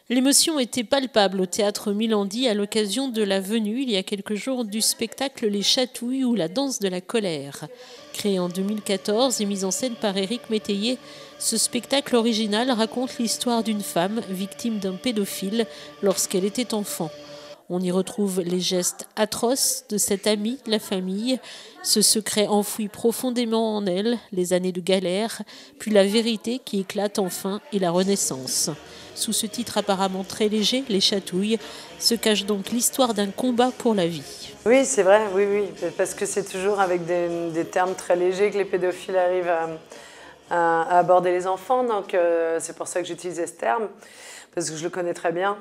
L'émotion était palpable au théâtre Milandi à l'occasion de la venue, il y a quelques jours, du spectacle Les Chatouilles ou la danse de la colère. Créé en 2014 et mis en scène par Éric Métayer, ce spectacle original raconte l'histoire d'une femme victime d'un pédophile lorsqu'elle était enfant. On y retrouve les gestes atroces de cette amie de la famille, ce secret enfoui profondément en elle, les années de galère, puis la vérité qui éclate enfin et la renaissance. Sous ce titre apparemment très léger, Les Chatouilles, se cache donc l'histoire d'un combat pour la vie. Oui, c'est vrai, oui, parce que c'est toujours avec des termes très légers que les pédophiles arrivent à aborder les enfants, donc c'est pour ça que j'utilisais ce terme, parce que je le connais très bien.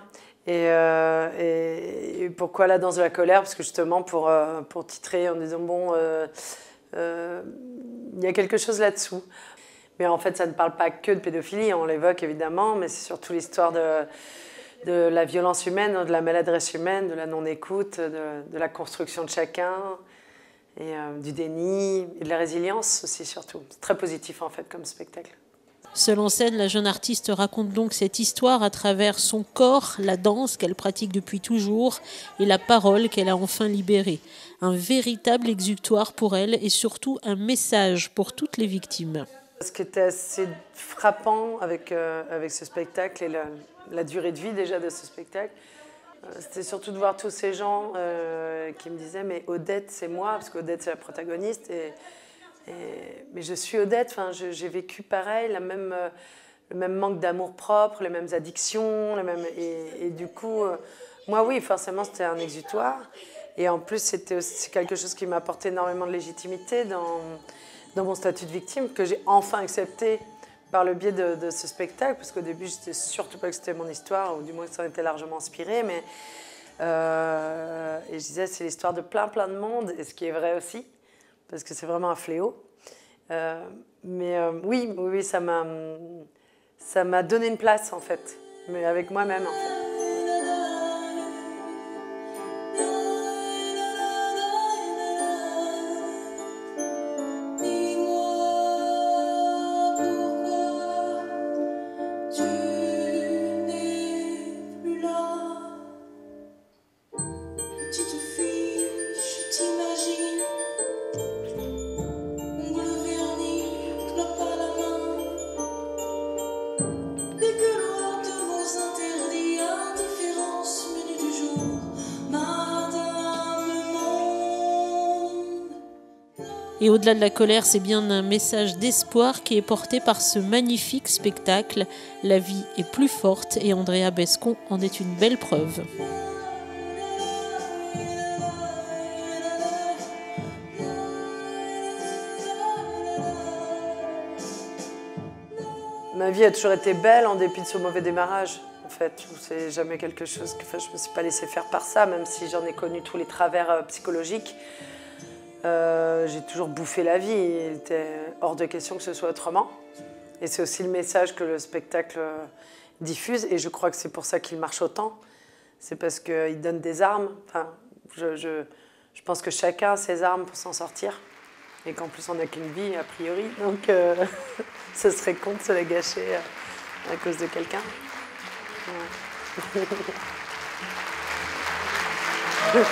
Et pourquoi la danse de la colère? Parce que justement pour titrer en disant bon, il y a quelque chose là-dessous. Mais en fait, ça ne parle pas que de pédophilie, on l'évoque évidemment, mais c'est surtout l'histoire de la violence humaine, de la maladresse humaine, de la non-écoute, de la construction de chacun, et du déni, et de la résilience aussi surtout. C'est très positif en fait comme spectacle. Seule en scène, la jeune artiste raconte donc cette histoire à travers son corps, la danse qu'elle pratique depuis toujours et la parole qu'elle a enfin libérée. Un véritable exutoire pour elle et surtout un message pour toutes les victimes. Ce qui était assez frappant avec ce spectacle et la durée de vie déjà de ce spectacle, c'était surtout de voir tous ces gens qui me disaient « mais Odette, c'est moi », parce qu'Odette c'est la protagoniste. Mais je suis Odette, enfin, j'ai vécu pareil, le même manque d'amour-propre, les mêmes addictions, et du coup, moi oui, forcément c'était un exutoire. Et en plus, c'est quelque chose qui m'a apporté énormément de légitimité dans mon statut de victime, que j'ai enfin accepté par le biais de ce spectacle, parce qu'au début, je n'étais surtout pas que c'était mon histoire, ou du moins que ça en était largement inspiré, mais et je disais, c'est l'histoire de plein de monde, et ce qui est vrai aussi, parce que c'est vraiment un fléau. Oui, ça m'a donné une place, en fait, mais avec moi-même, en fait. Et au-delà de la colère, c'est bien un message d'espoir qui est porté par ce magnifique spectacle. La vie est plus forte et Andrea Bescon en est une belle preuve. Ma vie a toujours été belle en dépit de ce mauvais démarrage. En fait, c'est jamais quelque chose que je ne me suis pas laissée faire par ça, même si j'en ai connu tous les travers psychologiques. J'ai toujours bouffé la vie, il était hors de question que ce soit autrement. Et c'est aussi le message que le spectacle diffuse, et je crois que c'est pour ça qu'il marche autant. C'est parce qu'il donne des armes. Enfin, je pense que chacun a ses armes pour s'en sortir, et qu'en plus on n'a qu'une vie a priori, donc ce serait con de se la gâcher à cause de quelqu'un. Ouais.